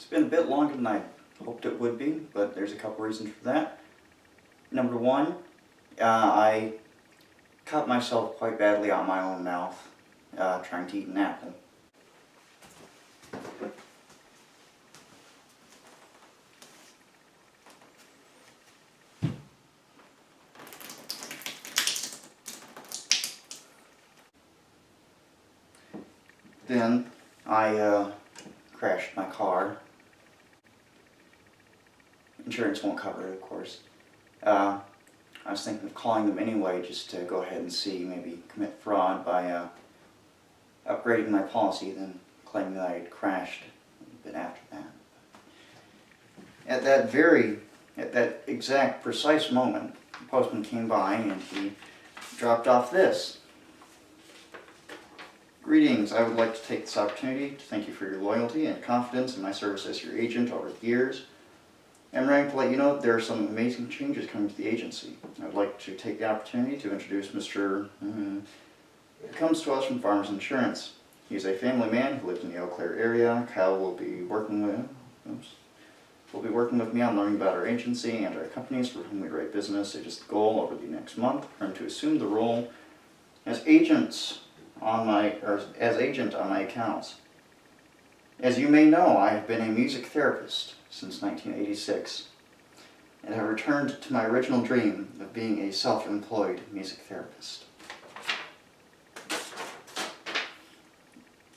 It's been a bit longer than I hoped it would be, but there's a couple reasons for that. Number one, I cut myself quite badly on my own mouth trying to eat an apple. Then I crashed my car. Insurance won't cover it, of course. I was thinking of calling them anyway just to go ahead and see, maybe commit fraud by upgrading my policy, then claiming that I had crashed a bit after that. At that exact precise moment, the postman came by and he dropped off this. Greetings, I would like to take this opportunity to thank you for your loyalty and confidence in my service as your agent over the years. I'm writing to let you know that there are some amazing changes coming to the agency. I would like to take the opportunity to introduce Mr. who comes to us from Farmers Insurance. He's a family man who lives in the Eau Claire area. Kyle will be working with me on learning about our agency and our companies for whom we write business. It is the goal over the next month for him to assume the role as agent on my accounts. As you may know, I have been a music therapist since 1986, and have returned to my original dream of being a self-employed music therapist. You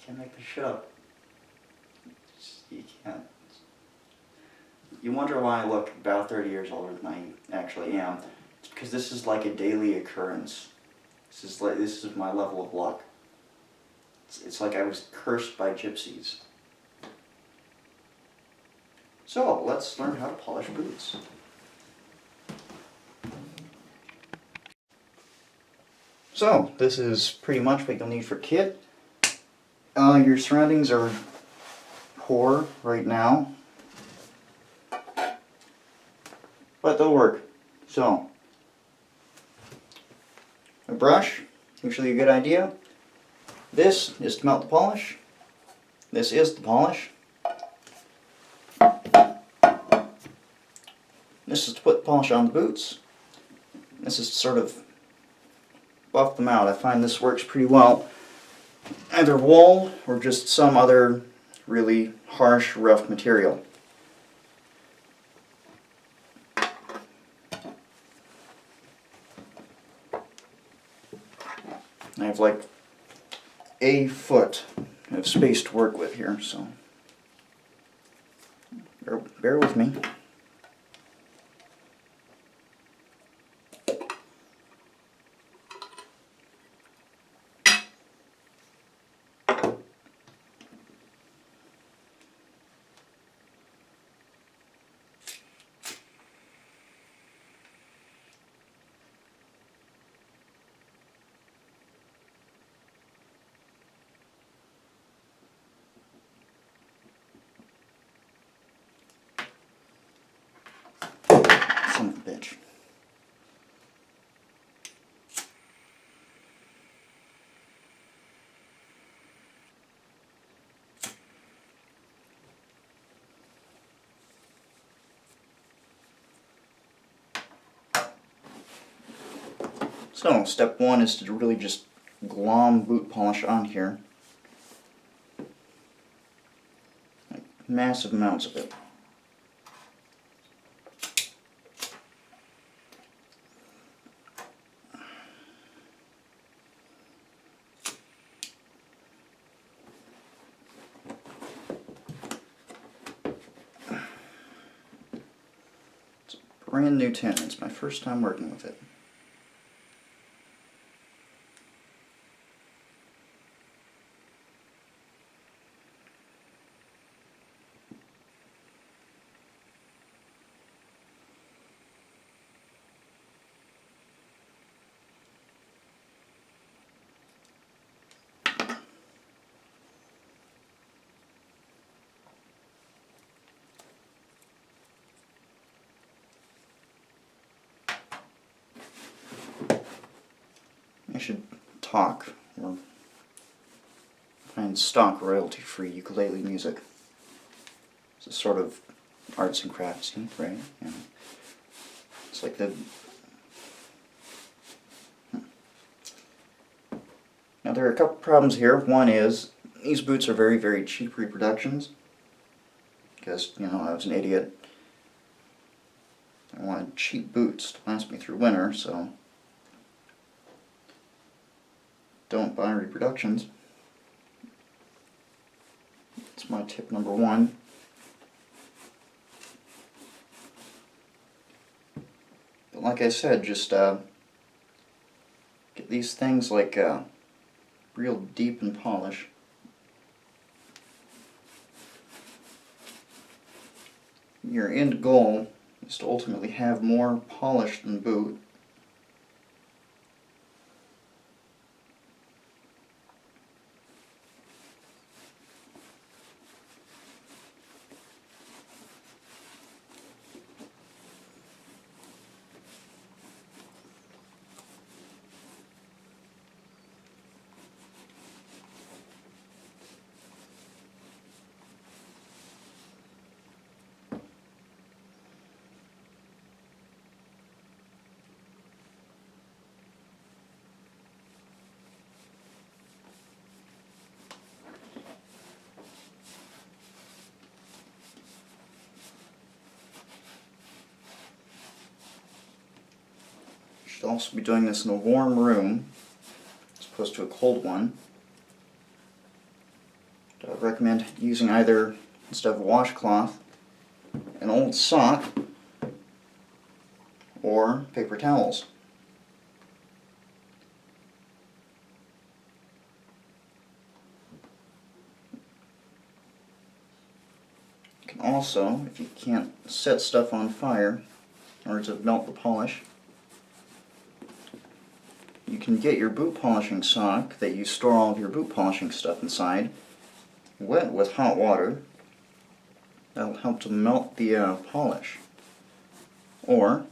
can't make this shit up. You can't. You wonder why I look about 30 years older than I actually am. It's because this is like a daily occurrence. This is my level of luck. It's like I was cursed by gypsies. So, let's learn how to polish boots. So, this is pretty much what you'll need for kit. Your surroundings are poor right now, but they'll work. So, a brush, usually a good idea. This is to melt the polish. This is the polish. This is to put the polish on the boots. This is to sort of buff them out. I find this works pretty well. Either wool or just some other really harsh, rough material. I have like a foot of space to work with here, so bear with me. Son of a bitch. So, step one is to really just glom boot polish on here. Like massive amounts of it. It's a brand new tin. It's my first time working with it. I should talk or find stock royalty-free ukulele music. It's sort of arts and craftsy, right? You know, it's like the... Now there are a couple problems here. One is, these boots are very, very cheap reproductions. Because, you know, I was an idiot. I wanted cheap boots to last me through winter, so don't buy reproductions. That's my tip number one. But like I said, just get these things like real deep in polish. Your end goal is to ultimately have more polish than boot. Should also be doing this in a warm room as opposed to a cold one. I would recommend using either, instead of a washcloth, an old sock or paper towels. You can also, if you can't set stuff on fire in order to melt the polish, you can get your boot polishing sock that you store all of your boot polishing stuff inside, wet with hot water. That'll help to melt the polish. Or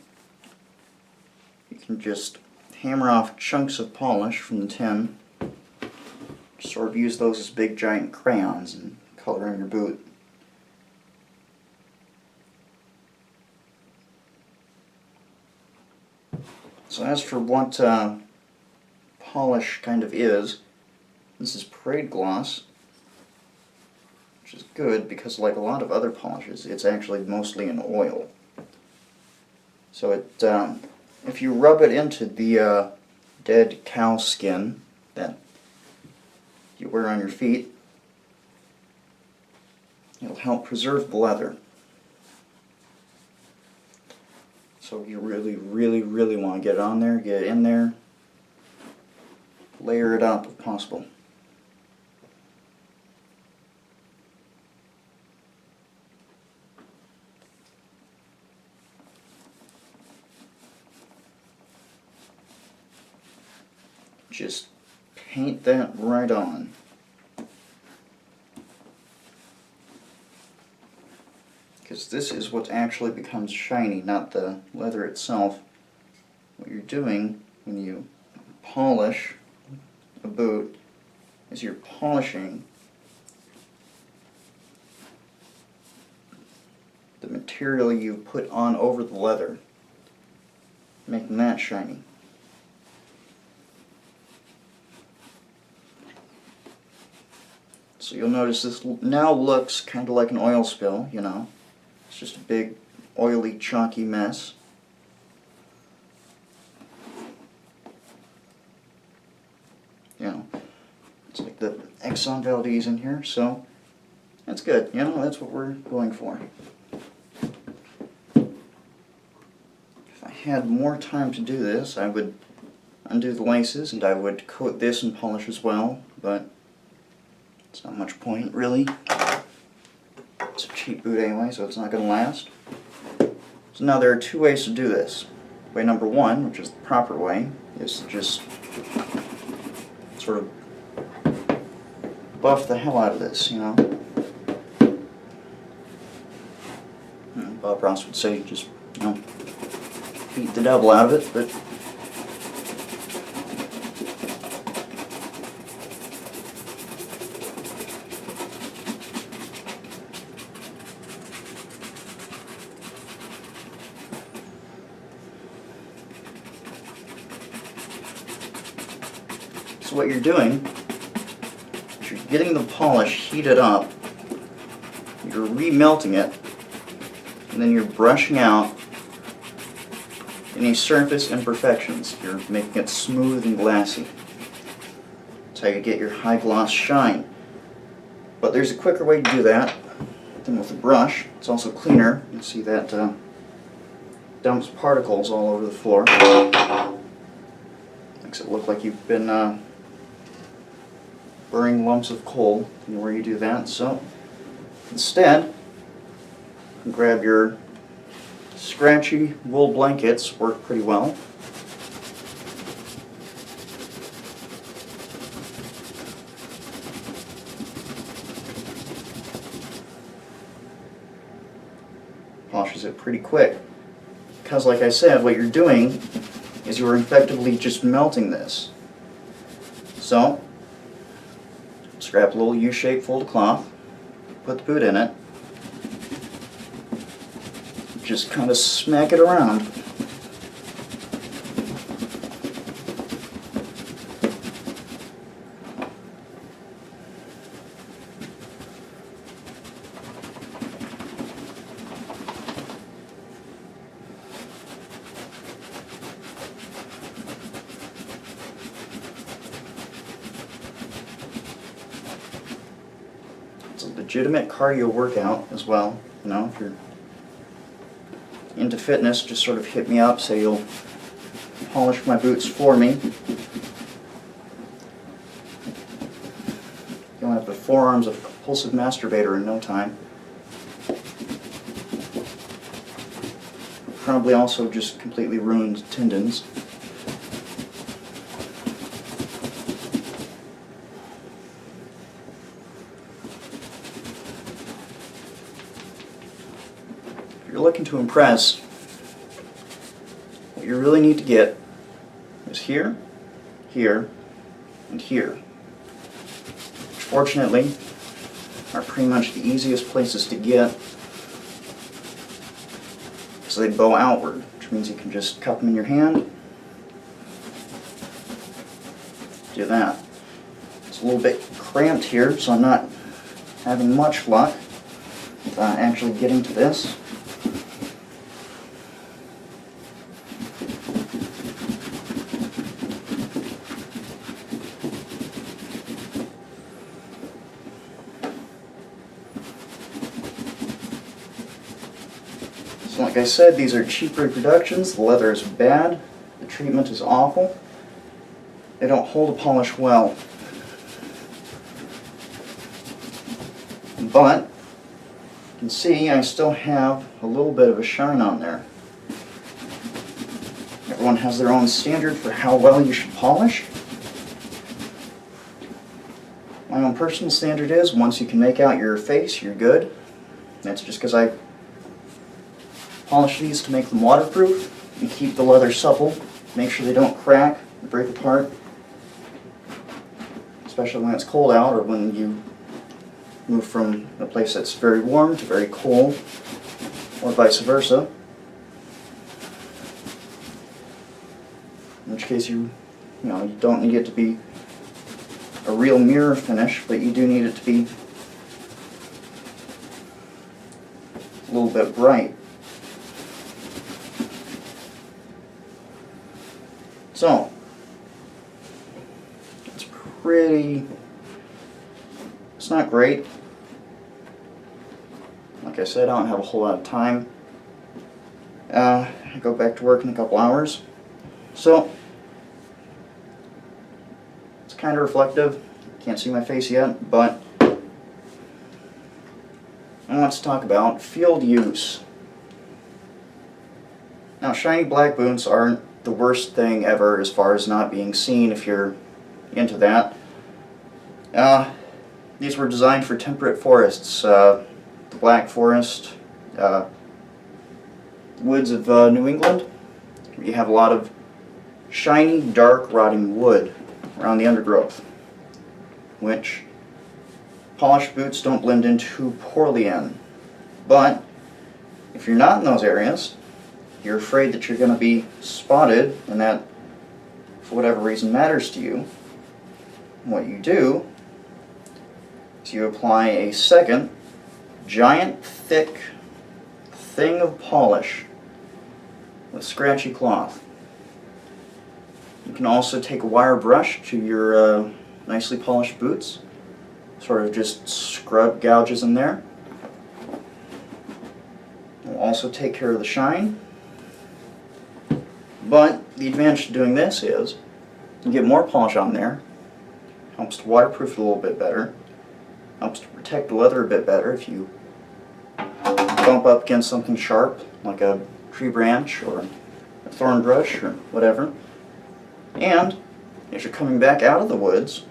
you can just hammer off chunks of polish from the tin, sort of use those as big giant crayons and color in your boot. So as for what polish kind of is, this is parade gloss, which is good because like a lot of other polishes, it's actually mostly an oil. So it, if you rub it into the dead cow skin that you wear on your feet, it'll help preserve the leather. So you really, really, really want to get it on there, get it in there, layer it up if possible. Just paint that right on. Because this is what actually becomes shiny, not the leather itself. What you're doing when you polish a boot is you're polishing the material you put on over the leather, making that shiny. So you'll notice this now looks kind of like an oil spill, you know. It's just a big oily chalky mess. You know, it's like the Exxon Valdez in here, so that's good. You know, that's what we're going for. If I had more time to do this, I would undo the laces and I would coat this and polish as well, but it's not much point, really. It's a cheap boot anyway, so it's not going to last. So now there are two ways to do this. Way number one, which is the proper way, is to just sort of buff the hell out of this, you know. Bob Ross would say just, you know, beat the devil out of it, but So what you're doing is you're getting the polish heated up, you're remelting it, and then you're brushing out any surface imperfections. You're making it smooth and glassy. That's how you get your high gloss shine. But there's a quicker way to do that than with a brush. It's also cleaner. You can see that dumps particles all over the floor. Makes it look like you've been burning lumps of coal where you do that. So instead, grab your scratchy wool blankets, work pretty well. Polishes it pretty quick. Because like I said, what you're doing is you're effectively just melting this. So, just grab a little U-shaped folded cloth, put the boot in it, just kind of smack it around. It's a legitimate cardio workout as well, you know, if you're into fitness, just sort of hit me up, say you'll polish my boots for me. You'll have the forearms of a compulsive masturbator in no time. Probably also just completely ruined tendons. If you're looking to impress, what you really need to get is here, here, and here. Which fortunately are pretty much the easiest places to get, so they bow outward, which means you can just cup them in your hand. Do that. It's a little bit cramped here, so I'm not having much luck with actually getting to this. So like I said, these are cheap reproductions. The leather is bad. The treatment is awful. They don't hold a polish well. But you can see I still have a little bit of a shine on there. Everyone has their own standard for how well you should polish. My own personal standard is once you can make out your face, you're good. That's just because I polish these to make them waterproof and keep the leather supple, make sure they don't crack or break apart, especially when it's cold out or when you move from a place that's very warm to very cold, or vice versa. In which case you don't need it to be a real mirror finish, but you do need it to be a little bit bright. So, it's not great. Like I said, I don't have a whole lot of time. I go back to work in a couple hours. So, it's kind of reflective. Can't see my face yet, but I want to talk about field use. Now, shiny black boots aren't the worst thing ever as far as not being seen if you're into that. These were designed for temperate forests, the Black Forest, woods of New England. You have a lot of shiny, dark, rotting wood around the undergrowth, which polished boots don't blend in too poorly in. But if you're not in those areas, you're afraid that you're going to be spotted, and that, for whatever reason, matters to you, what you do is you apply a second giant thick thing of polish with scratchy cloth. You can also take a wire brush to your nicely polished boots, sort of just scrub gouges in there. Will also take care of the shine. But the advantage to doing this is you get more polish on there, helps to waterproof it a little bit better, helps to protect the leather a bit better if you bump up against something sharp like a tree branch or a thorn brush or whatever. And as you're coming back out of the woods,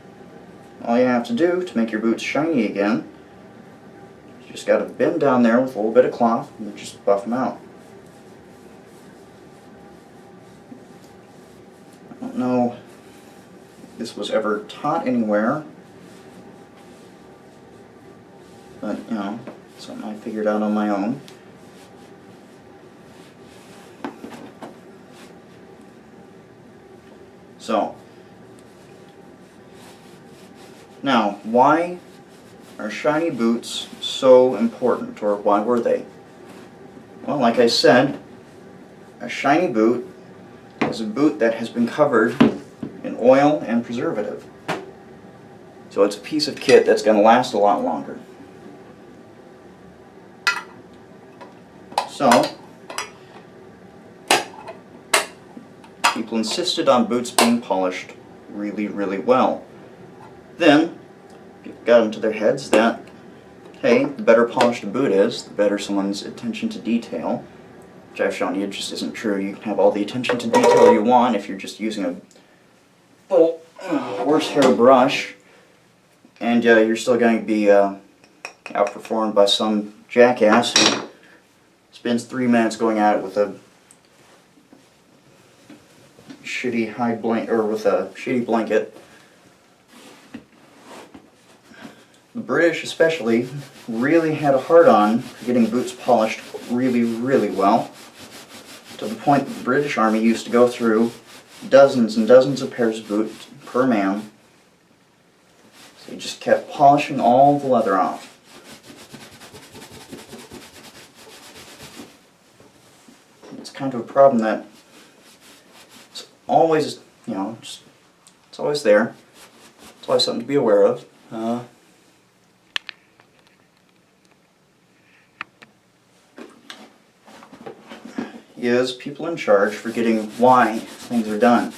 all you have to do to make your boots shiny again, you just got to bend down there with a little bit of cloth and just buff them out. I don't know if this was ever taught anywhere, but you know, something I figured out on my own. So, now, why are shiny boots so important, or why were they? Well, like I said, a shiny boot is a boot that has been covered in oil and preservative. So it's a piece of kit that's going to last a lot longer. So, people insisted on boots being polished really, really well. Then, people got into their heads that, hey, the better polished a boot is, the better someone's attention to detail, which I've shown you just isn't true. You can have all the attention to detail you want if you're just using a little horsehair brush, and you're still going to be outperformed by some jackass who spends 3 minutes going at it with a shitty hide blanket, or with a shitty blanket. The British especially really had a hard-on for getting boots polished really, really well, to the point that the British Army used to go through dozens and dozens of pairs of boots per man. So he just kept polishing all the leather off. It's kind of a problem that it's always, you know, it's always there. It's always something to be aware of. Is people in charge forgetting why things are done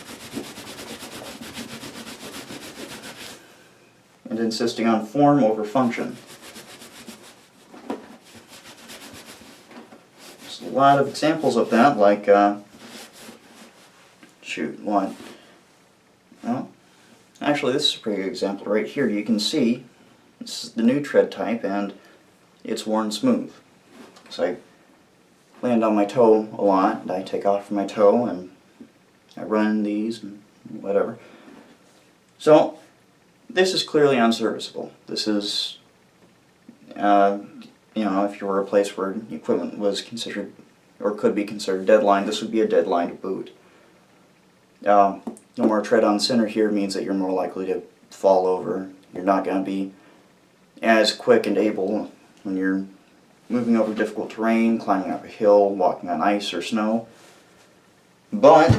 and insisting on form over function. There's a lot of examples of that, like shoot, what? Well, actually this is a pretty good example right here. You can see this is the new tread type and it's worn smooth. So I land on my toe a lot, and I take off from my toe, and I run these, and whatever. So, this is clearly unserviceable. This is, you know, if you were a place where equipment was considered, or could be considered deadline, this would be a deadline boot. No more tread on center here means that you're more likely to fall over. You're not going to be as quick and able when you're moving over difficult terrain, climbing up a hill, walking on ice or snow. But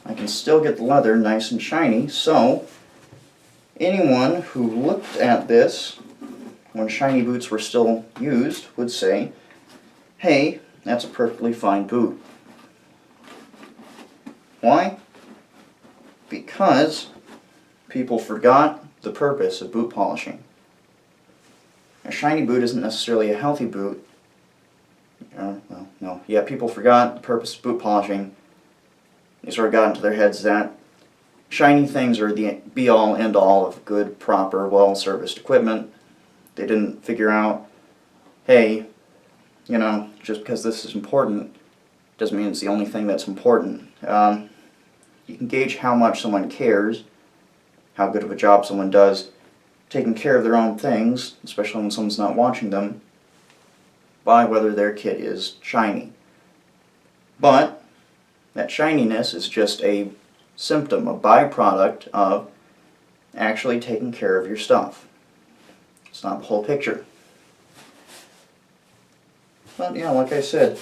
I can still get the leather nice and shiny, so anyone who looked at this when shiny boots were still used would say, hey, that's a perfectly fine boot. Why? Because people forgot the purpose of boot polishing. A shiny boot isn't necessarily a healthy boot. People forgot the purpose of boot polishing. They sort of got into their heads that shiny things are the be-all, end-all of good, proper, well-serviced equipment. They didn't figure out, hey, you know, just because this is important doesn't mean it's the only thing that's important. You can gauge how much someone cares, how good of a job someone does taking care of their own things, especially when someone's not watching them, by whether their kit is shiny. But that shininess is just a symptom, a byproduct of actually taking care of your stuff. It's not the whole picture. But yeah, like I said,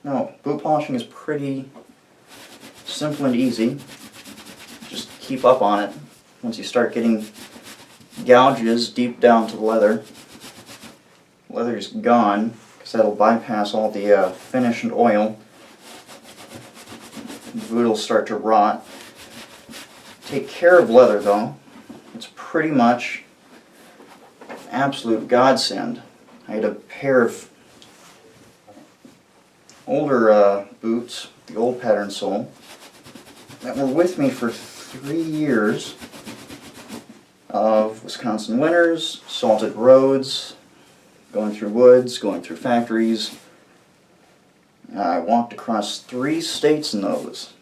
no, boot polishing is pretty simple and easy. Just keep up on it. Once you start getting gouges deep down to the leather, leather's gone, because that'll bypass all the finish and oil. The boot will start to rot. Take care of leather though. It's pretty much an absolute godsend. I had a pair of older boots, the old pattern sole, that were with me for 3 years of Wisconsin winters, salted roads, going through woods, going through factories. I walked across 3 states in those.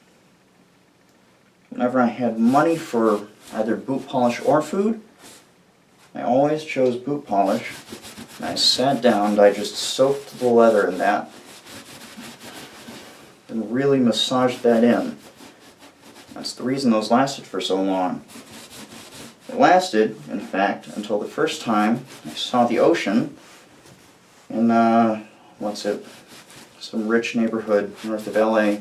Whenever I had money for either boot polish or food, I always chose boot polish. And I sat down and I just soaked the leather in that and really massaged that in. That's the reason those lasted for so long. It lasted, in fact, until the first time I saw the ocean in, some rich neighborhood north of LA.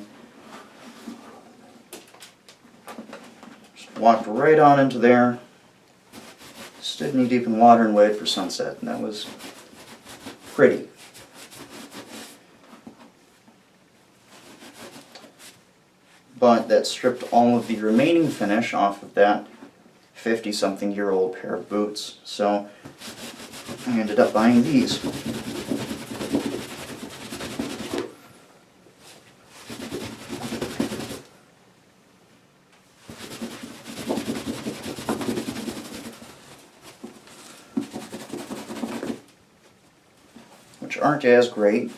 Just walked right on into there, stood knee deep in water and waited for sunset, and that was pretty. But that stripped all of the remaining finish off of that 50-something-year-old pair of boots. So I ended up buying these. Which aren't as great,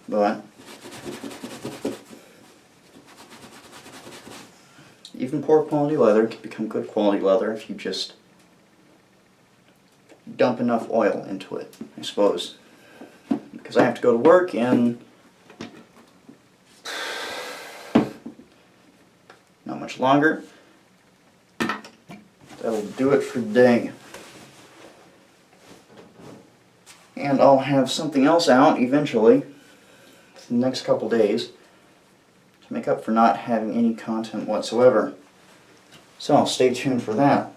but even poor quality leather can become good quality leather if you just dump enough oil into it, I suppose. Because I have to go to work in not much longer. That'll do it for today. And I'll have something else out eventually, in the next couple days, to make up for not having any content whatsoever. So stay tuned for that.